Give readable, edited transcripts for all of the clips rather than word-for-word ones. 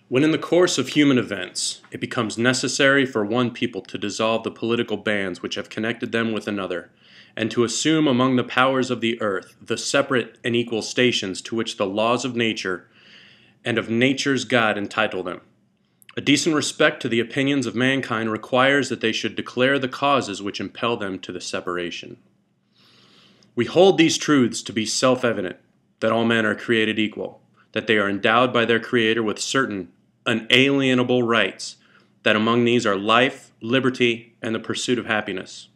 When in the course of human events it becomes necessary for one people to dissolve the political bands which have connected them with another, and to assume among the powers of the earth the separate and equal stations to which the laws of nature and of nature's God entitle them, a decent respect to the opinions of mankind requires that they should declare the causes which impel them to the separation. We hold these truths to be self-evident, that all men are created equal, that they are endowed by their Creator with certain unalienable rights, that among these are life, liberty, and the pursuit of happiness.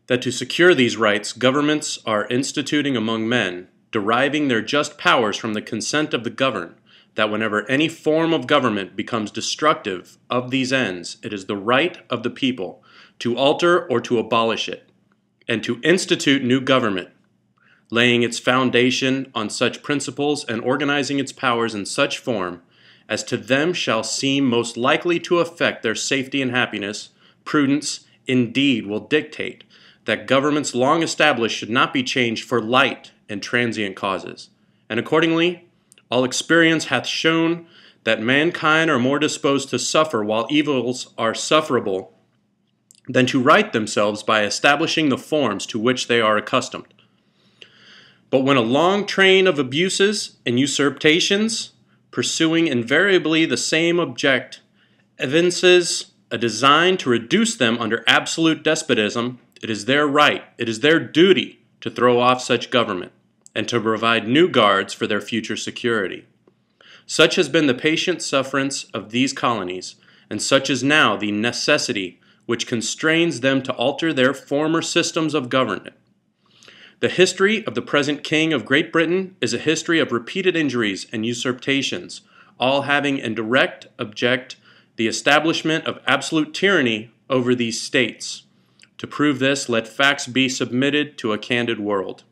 That to secure these rights, governments are instituting among men, deriving their just powers from the consent of the governed, that whenever any form of government becomes destructive of these ends, it is the right of the people to alter or to abolish it, and to institute new government, laying its foundation on such principles and organizing its powers in such form as to them shall seem most likely to affect their safety and happiness. Prudence, indeed, will dictate that governments long established should not be changed for light and transient causes. And accordingly, all experience hath shown that mankind are more disposed to suffer while evils are sufferable than to right themselves by establishing the forms to which they are accustomed. But when a long train of abuses and usurpations, pursuing invariably the same object, evinces a design to reduce them under absolute despotism, it is their right, it is their duty to throw off such government, and to provide new guards for their future security. Such has been the patient sufferance of these colonies, and such is now the necessity which constrains them to alter their former systems of government. The history of the present King of Great Britain is a history of repeated injuries and usurpations, all having in direct object the establishment of absolute tyranny over these states. To prove this, let facts be submitted to a candid world.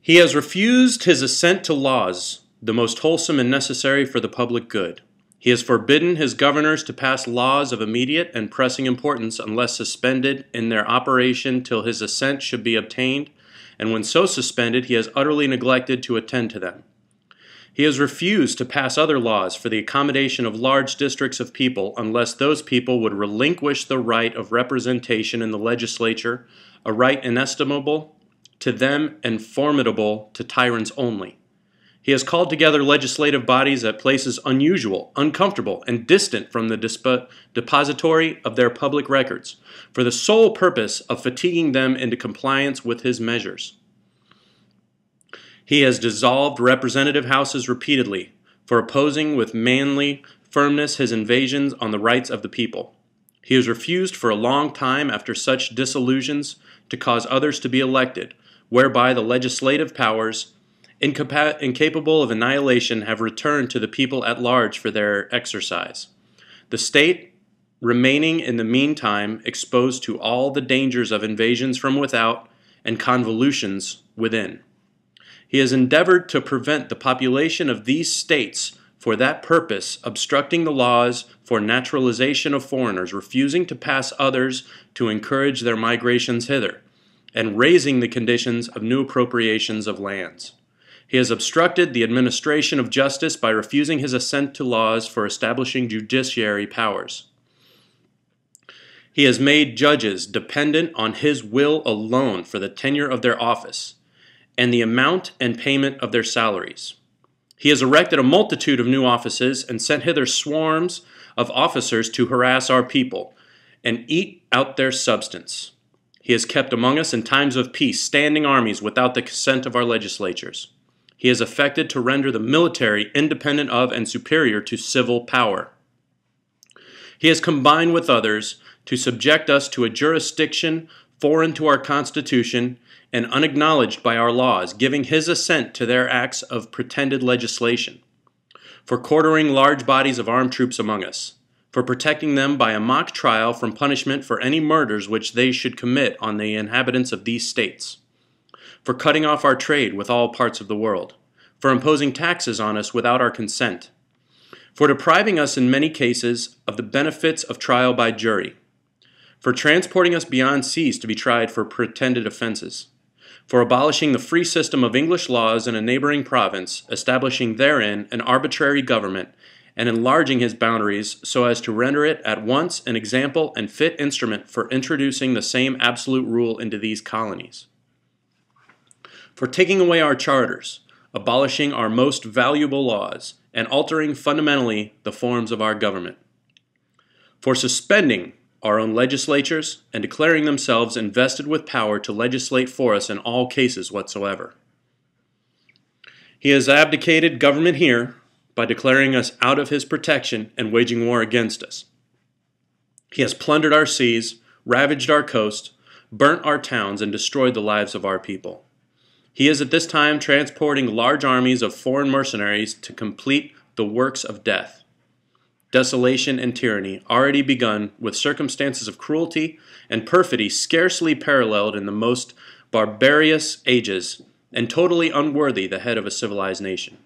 He has refused his assent to laws, the most wholesome and necessary for the public good. He has forbidden his governors to pass laws of immediate and pressing importance unless suspended in their operation till his assent should be obtained, and when so suspended he has utterly neglected to attend to them. He has refused to pass other laws for the accommodation of large districts of people unless those people would relinquish the right of representation in the legislature, a right inestimable to them and formidable to tyrants only. He has called together legislative bodies at places unusual, uncomfortable, and distant from the depository of their public records, for the sole purpose of fatiguing them into compliance with his measures. He has dissolved representative houses repeatedly, for opposing with manly firmness his invasions on the rights of the people. He has refused for a long time after such dissolutions to cause others to be elected, whereby the legislative powers, incapable of annihilation, have returned to the people at large for their exercise, the state remaining in the meantime exposed to all the dangers of invasions from without and convulsions within. He has endeavored to prevent the population of these states for that purpose, obstructing the laws for naturalization of foreigners, refusing to pass others to encourage their migrations hither, and raising the conditions of new appropriations of lands. He has obstructed the administration of justice by refusing his assent to laws for establishing judiciary powers. He has made judges dependent on his will alone for the tenure of their office and the amount and payment of their salaries. He has erected a multitude of new offices and sent hither swarms of officers to harass our people and eat out their substance. He has kept among us in times of peace standing armies without the consent of our legislatures. He has affected to render the military independent of and superior to civil power. He has combined with others to subject us to a jurisdiction foreign to our Constitution and unacknowledged by our laws, giving his assent to their acts of pretended legislation, for quartering large bodies of armed troops among us, for protecting them by a mock trial from punishment for any murders which they should commit on the inhabitants of these states, for cutting off our trade with all parts of the world, for imposing taxes on us without our consent, for depriving us in many cases of the benefits of trial by jury, for transporting us beyond seas to be tried for pretended offenses, for abolishing the free system of English laws in a neighboring province, establishing therein an arbitrary government, and enlarging his boundaries so as to render it at once an example and fit instrument for introducing the same absolute rule into these colonies. For taking away our charters, abolishing our most valuable laws, and altering fundamentally the forms of our government. For suspending our own legislatures and declaring themselves invested with power to legislate for us in all cases whatsoever. He has abdicated government here by declaring us out of his protection and waging war against us. He has plundered our seas, ravaged our coast, burnt our towns, and destroyed the lives of our people. He is at this time transporting large armies of foreign mercenaries to complete the works of death, desolation, and tyranny already begun with circumstances of cruelty and perfidy scarcely paralleled in the most barbarous ages and totally unworthy the head of a civilized nation.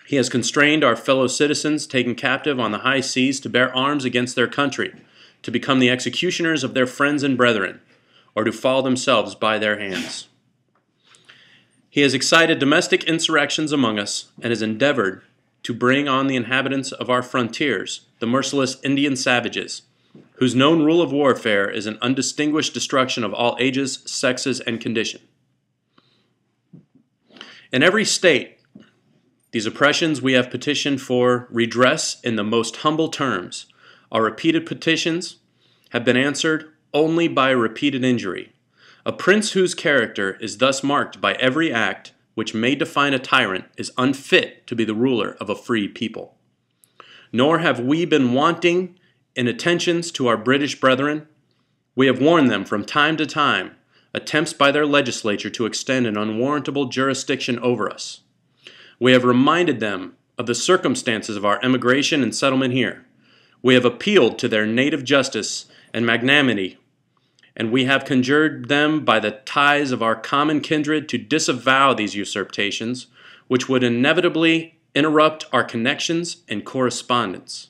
He has constrained our fellow citizens taken captive on the high seas to bear arms against their country, to become the executioners of their friends and brethren, or to fall themselves by their hands. He has excited domestic insurrections among us, and has endeavored to bring on the inhabitants of our frontiers, the merciless Indian savages, whose known rule of warfare is an undistinguished destruction of all ages, sexes, and condition. In every state, these oppressions we have petitioned for redress in the most humble terms. Our repeated petitions have been answered only by repeated injury. A prince whose character is thus marked by every act which may define a tyrant is unfit to be the ruler of a free people. Nor have we been wanting in attentions to our British brethren. We have warned them from time to time attempts by their legislature to extend an unwarrantable jurisdiction over us. We have reminded them of the circumstances of our emigration and settlement here. We have appealed to their native justice and magnanimity, and we have conjured them by the ties of our common kindred to disavow these usurpations, which would inevitably interrupt our connections and correspondence.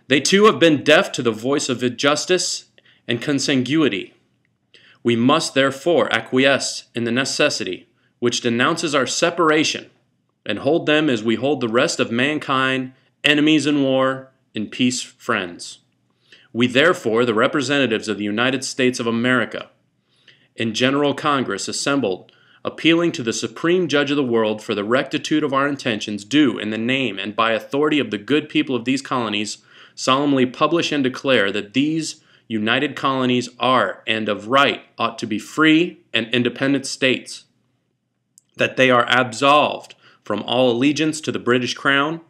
They too have been deaf to the voice of justice and consanguinity. We must therefore acquiesce in the necessity which denounces our separation, and hold them as we hold the rest of mankind, enemies in war, in peace friends. We therefore, the representatives of the United States of America, in General Congress assembled, appealing to the Supreme Judge of the world for the rectitude of our intentions, do, in the name and by authority of the good people of these colonies, solemnly publish and declare that these united colonies are, and of right, ought to be free and independent states, that they are absolved from all allegiance to the British Crown,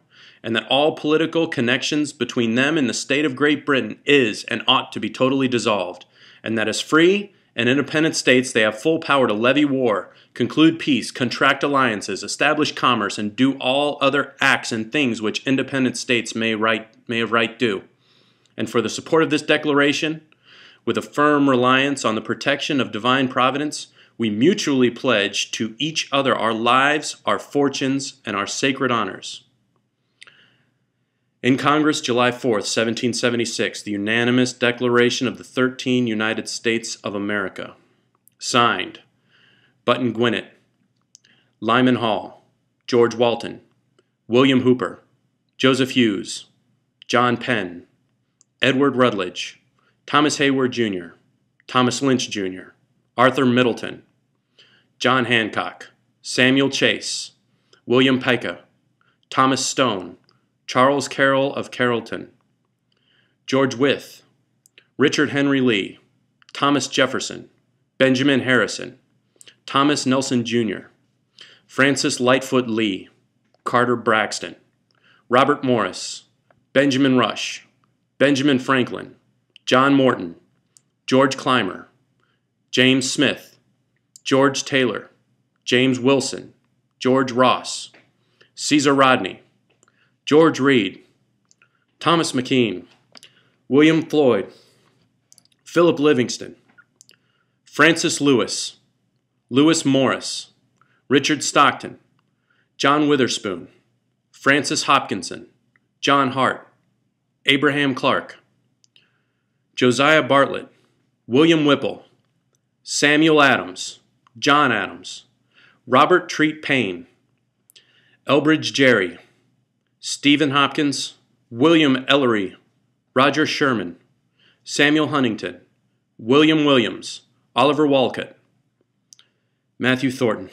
and that all political connections between them and the state of Great Britain is and ought to be totally dissolved, and that as free and independent states they have full power to levy war, conclude peace, contract alliances, establish commerce, and do all other acts and things which independent states may of right do. And for the support of this declaration, with a firm reliance on the protection of divine providence, we mutually pledge to each other our lives, our fortunes, and our sacred honors. In Congress, July 4th, 1776, the unanimous Declaration of the 13 United States of America. Signed, Button Gwinnett, Lyman Hall, George Walton, William Hooper, Joseph Hughes, John Penn, Edward Rutledge, Thomas Hayward Jr., Thomas Lynch Jr., Arthur Middleton, John Hancock, Samuel Chase, William Pica, Thomas Stone, Charles Carroll of Carrollton, George Wythe, Richard Henry Lee, Thomas Jefferson, Benjamin Harrison, Thomas Nelson Jr., Francis Lightfoot Lee, Carter Braxton, Robert Morris, Benjamin Rush, Benjamin Franklin, John Morton, George Clymer, James Smith, George Taylor, James Wilson, George Ross, Caesar Rodney, George Reed, Thomas McKean, William Floyd, Philip Livingston, Francis Lewis, Lewis Morris, Richard Stockton, John Witherspoon, Francis Hopkinson, John Hart, Abraham Clark, Josiah Bartlett, William Whipple, Samuel Adams, John Adams, Robert Treat Paine, Elbridge Gerry, Stephen Hopkins, William Ellery, Roger Sherman, Samuel Huntington, William Williams, Oliver Wolcott, Matthew Thornton.